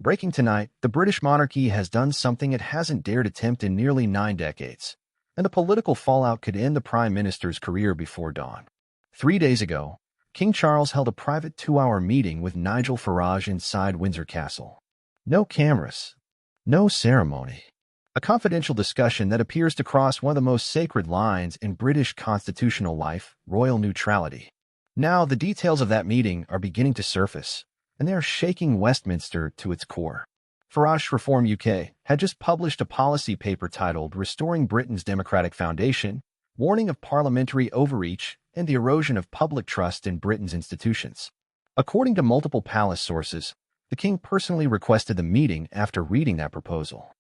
Breaking tonight, the British monarchy has done something it hasn't dared attempt in nearly 9 decades, and the political fallout could end the Prime Minister's career before dawn. 3 days ago, King Charles held a private 2-hour meeting with Nigel Farage inside Windsor Castle. No cameras, no ceremony. A confidential discussion that appears to cross one of the most sacred lines in British constitutional life, royal neutrality. Now, the details of that meeting are beginning to surface, and they are shaking Westminster to its core. Farage Reform UK had just published a policy paper titled Restoring Britain's Democratic Foundation, warning of parliamentary overreach and the erosion of public trust in Britain's institutions. According to multiple palace sources, the king personally requested the meeting after reading that proposal.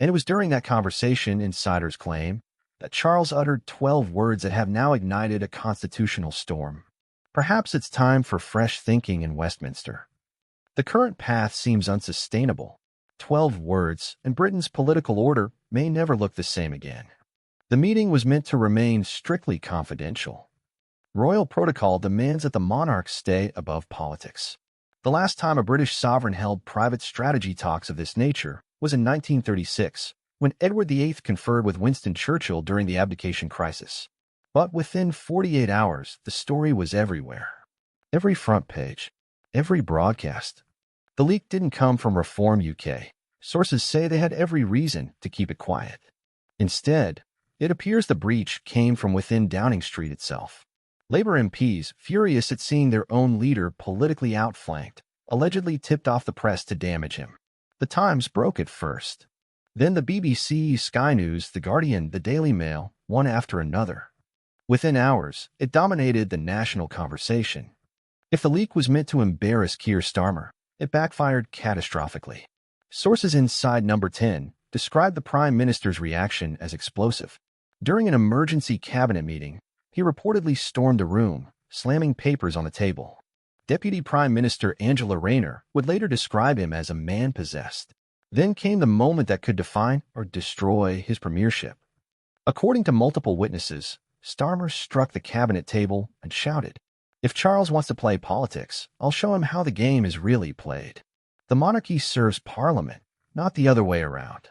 And it was during that conversation, insiders claim, that Charles uttered 12 words that have now ignited a constitutional storm. Perhaps it's time for fresh thinking in Westminster. The current path seems unsustainable. 12 words, and Britain's political order may never look the same again. The meeting was meant to remain strictly confidential. Royal protocol demands that the monarch stay above politics. The last time a British sovereign held private strategy talks of this nature was in 1936, when Edward VIII conferred with Winston Churchill during the abdication crisis. But within 48 hours, the story was everywhere. Every front page, every broadcast. The leak didn't come from Reform UK. Sources say they had every reason to keep it quiet. Instead, it appears the breach came from within Downing Street itself. Labour MPs, furious at seeing their own leader politically outflanked, allegedly tipped off the press to damage him. The Times broke it first. Then the BBC, Sky News, The Guardian, The Daily Mail, one after another. Within hours, it dominated the national conversation. If the leak was meant to embarrass Keir Starmer, it backfired catastrophically. Sources inside Number 10 described the Prime Minister's reaction as explosive. During an emergency cabinet meeting, he reportedly stormed a room, slamming papers on the table. Deputy Prime Minister Angela Rayner would later describe him as a man possessed. Then came the moment that could define or destroy his premiership. According to multiple witnesses, Starmer struck the cabinet table and shouted, "If Charles wants to play politics, I'll show him how the game is really played. The monarchy serves Parliament, not the other way around."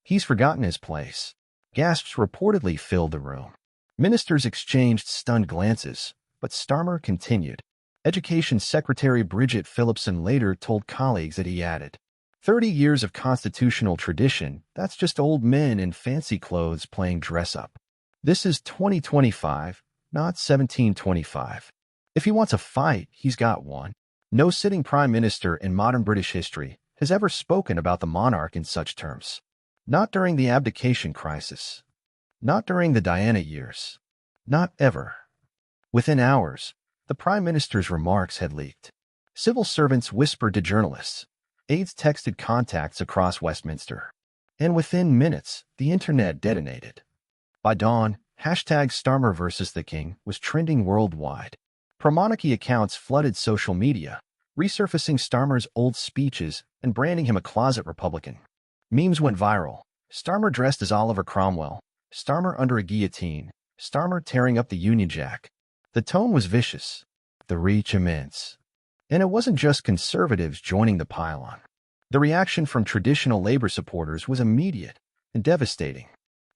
He's forgotten his place. Gasps reportedly filled the room. Ministers exchanged stunned glances, but Starmer continued. Education Secretary Bridget Phillipson later told colleagues that he added, 30 years of constitutional tradition, that's just old men in fancy clothes playing dress-up. This is 2025, not 1725. If he wants a fight, he's got one. No sitting prime minister in modern British history has ever spoken about the monarch in such terms. Not during the abdication crisis. Not during the Diana years. Not ever. Within hours, the Prime Minister's remarks had leaked. Civil servants whispered to journalists. Aides texted contacts across Westminster. And within minutes, the internet detonated. By dawn, #Starmer versus the King was trending worldwide. Pro-monarchy accounts flooded social media, resurfacing Starmer's old speeches and branding him a closet Republican. Memes went viral. Starmer dressed as Oliver Cromwell. Starmer under a guillotine. Starmer tearing up the Union Jack. The tone was vicious, the reach immense. And it wasn't just conservatives joining the pile-on. The reaction from traditional Labour supporters was immediate and devastating.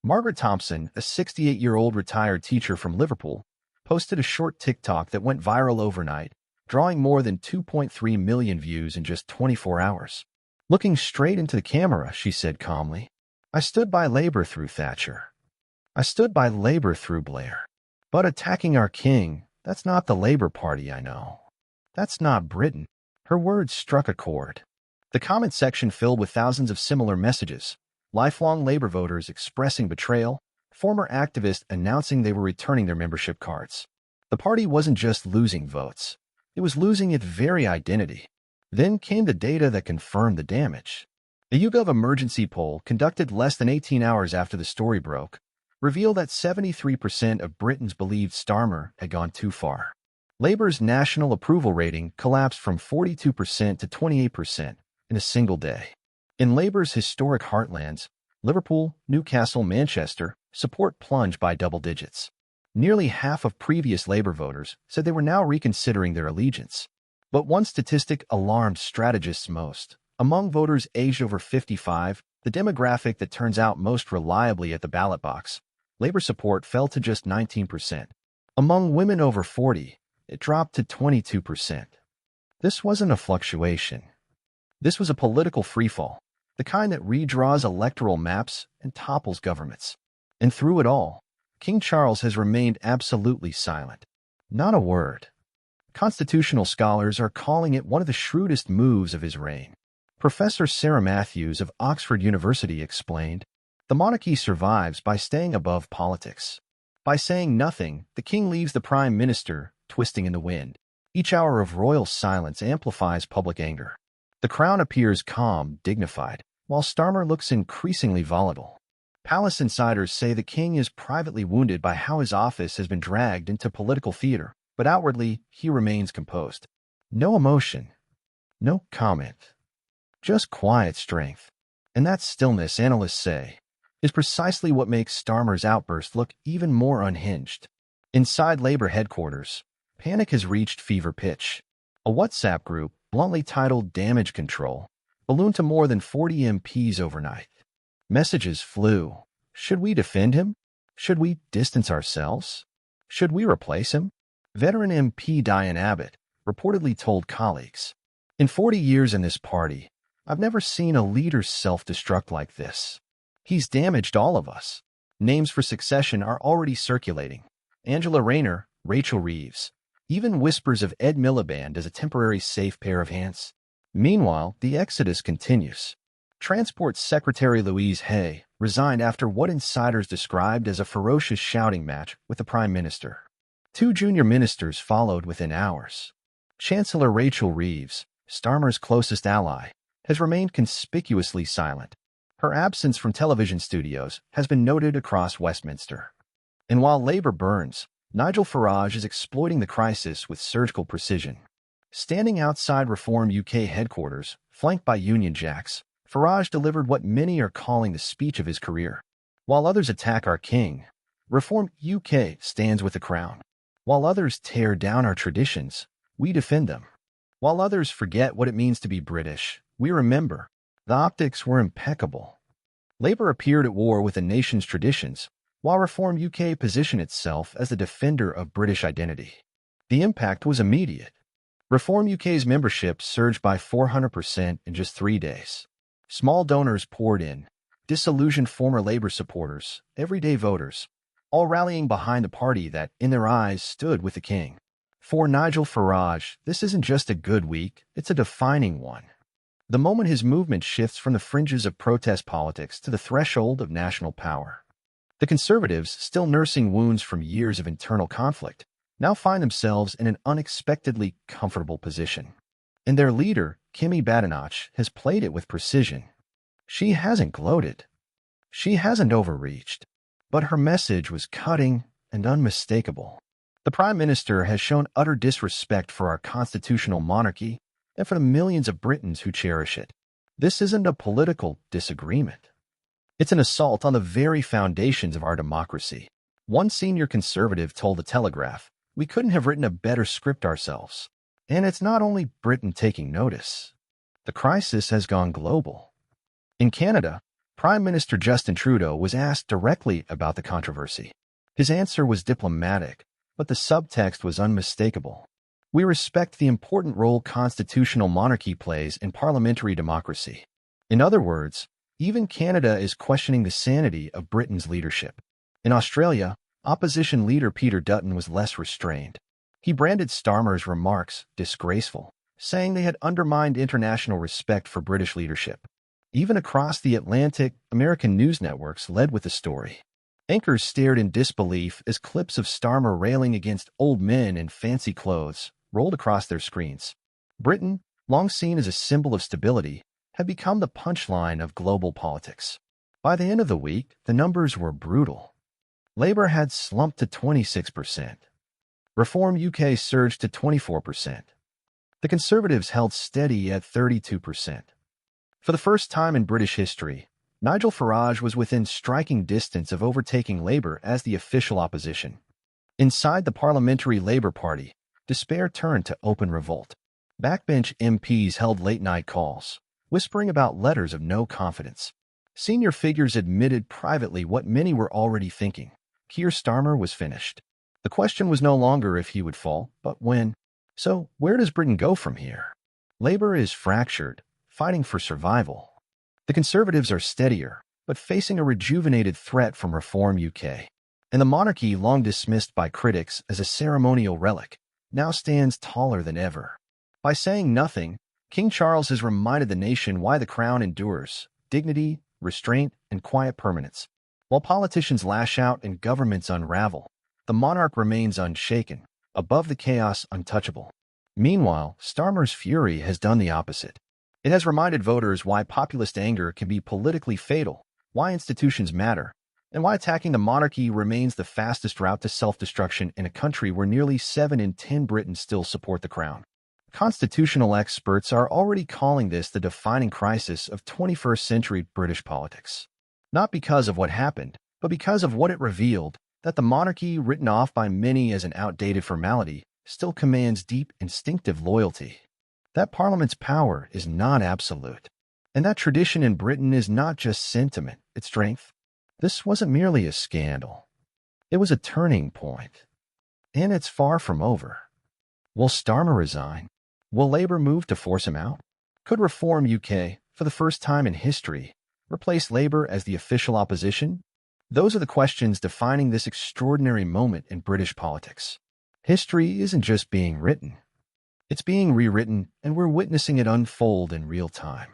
Margaret Thompson, a 68-year-old retired teacher from Liverpool, posted a short TikTok that went viral overnight, drawing more than 2.3 million views in just 24 hours. Looking straight into the camera, she said calmly, "I stood by Labour through Thatcher. I stood by Labour through Blair. But attacking our king, that's not the Labour Party I know. That's not Britain." Her words struck a chord. The comment section filled with thousands of similar messages. Lifelong Labour voters expressing betrayal, former activists announcing they were returning their membership cards. The party wasn't just losing votes. It was losing its very identity. Then came the data that confirmed the damage. A YouGov emergency poll conducted less than 18 hours after the story broke revealed that 73% of Britons believed Starmer had gone too far. Labour's national approval rating collapsed from 42% to 28% in a single day. In Labour's historic heartlands, Liverpool, Newcastle, Manchester, support plunged by double digits. Nearly half of previous Labour voters said they were now reconsidering their allegiance. But one statistic alarmed strategists most. Among voters aged over 55, the demographic that turns out most reliably at the ballot box, Labour support fell to just 19%. Among women over 40, it dropped to 22%. This wasn't a fluctuation. This was a political freefall, the kind that redraws electoral maps and topples governments. And through it all, King Charles has remained absolutely silent. Not a word. Constitutional scholars are calling it one of the shrewdest moves of his reign. Professor Sarah Matthews of Oxford University explained, "The monarchy survives by staying above politics. By saying nothing, the king leaves the prime minister twisting in the wind. Each hour of royal silence amplifies public anger. The crown appears calm, dignified, while Starmer looks increasingly volatile. Palace insiders say the king is privately wounded by how his office has been dragged into political theater, but outwardly, he remains composed. No emotion, no comment, just quiet strength. And that stillness, analysts say, is precisely what makes Starmer's outburst look even more unhinged." Inside Labour headquarters, panic has reached fever pitch. A WhatsApp group, bluntly titled Damage Control, ballooned to more than 40 MPs overnight. Messages flew. Should we defend him? Should we distance ourselves? Should we replace him? Veteran MP Diane Abbott reportedly told colleagues, "In 40 years in this party, I've never seen a leader self-destruct like this. He's damaged all of us." Names for succession are already circulating. Angela Rayner, Rachel Reeves, even whispers of Ed Miliband as a temporary safe pair of hands. Meanwhile, the exodus continues. Transport Secretary Louise Hay resigned after what insiders described as a ferocious shouting match with the Prime Minister. 2 junior ministers followed within hours. Chancellor Rachel Reeves, Starmer's closest ally, has remained conspicuously silent. Her absence from television studios has been noted across Westminster. And while Labour burns, Nigel Farage is exploiting the crisis with surgical precision. Standing outside Reform UK headquarters, flanked by Union Jacks, Farage delivered what many are calling the speech of his career. "While others attack our king, Reform UK stands with the crown. While others tear down our traditions, we defend them. While others forget what it means to be British, we remember." The optics were impeccable. Labour appeared at war with the nation's traditions, while Reform UK positioned itself as the defender of British identity. The impact was immediate. Reform UK's membership surged by 400% in just 3 days. Small donors poured in, disillusioned former Labour supporters, everyday voters, all rallying behind the party that, in their eyes, stood with the king. For Nigel Farage, this isn't just a good week, it's a defining one. The moment his movement shifts from the fringes of protest politics to the threshold of national power. The Conservatives, still nursing wounds from years of internal conflict, now find themselves in an unexpectedly comfortable position. And their leader, Kimi Badenoch, has played it with precision. She hasn't gloated. She hasn't overreached. But her message was cutting and unmistakable. The Prime Minister has shown utter disrespect for our constitutional monarchy and for the millions of Britons who cherish it. This isn't a political disagreement. It's an assault on the very foundations of our democracy. One senior Conservative told The Telegraph, "We couldn't have written a better script ourselves." And it's not only Britain taking notice. The crisis has gone global. In Canada, Prime Minister Justin Trudeau was asked directly about the controversy. His answer was diplomatic, but the subtext was unmistakable. "We respect the important role constitutional monarchy plays in parliamentary democracy." In other words, even Canada is questioning the sanity of Britain's leadership. In Australia, opposition leader Peter Dutton was less restrained. He branded Starmer's remarks disgraceful, saying they had undermined international respect for British leadership. Even across the Atlantic, American news networks led with the story. Anchors stared in disbelief as clips of Starmer railing against old men in fancy clothes rolled across their screens. Britain, long seen as a symbol of stability, had become the punchline of global politics. By the end of the week, the numbers were brutal. Labour had slumped to 26%. Reform UK surged to 24%. The Conservatives held steady at 32%. For the first time in British history, Nigel Farage was within striking distance of overtaking Labour as the official opposition. Inside the Parliamentary Labour Party, despair turned to open revolt. Backbench MPs held late-night calls, whispering about letters of no confidence. Senior figures admitted privately what many were already thinking. Keir Starmer was finished. The question was no longer if he would fall, but when. So, where does Britain go from here? Labour is fractured, fighting for survival. The Conservatives are steadier, but facing a rejuvenated threat from Reform UK. And the monarchy, long dismissed by critics as a ceremonial relic, now stands taller than ever. By saying nothing, King Charles has reminded the nation why the crown endures: dignity, restraint, and quiet permanence. While politicians lash out and governments unravel, the monarch remains unshaken, above the chaos, untouchable. Meanwhile, Starmer's fury has done the opposite. It has reminded voters why populist anger can be politically fatal, why institutions matter, and why attacking the monarchy remains the fastest route to self-destruction in a country where nearly 7 in 10 Britons still support the crown. Constitutional experts are already calling this the defining crisis of 21st century British politics. Not because of what happened, but because of what it revealed: that the monarchy, written off by many as an outdated formality, still commands deep, instinctive loyalty. That Parliament's power is not absolute. And that tradition in Britain is not just sentiment, it's strength. This wasn't merely a scandal. It was a turning point. And it's far from over. Will Starmer resign? Will Labour move to force him out? Could Reform UK, for the first time in history, replace Labour as the official opposition? Those are the questions defining this extraordinary moment in British politics. History isn't just being written. It's being rewritten, and we're witnessing it unfold in real time.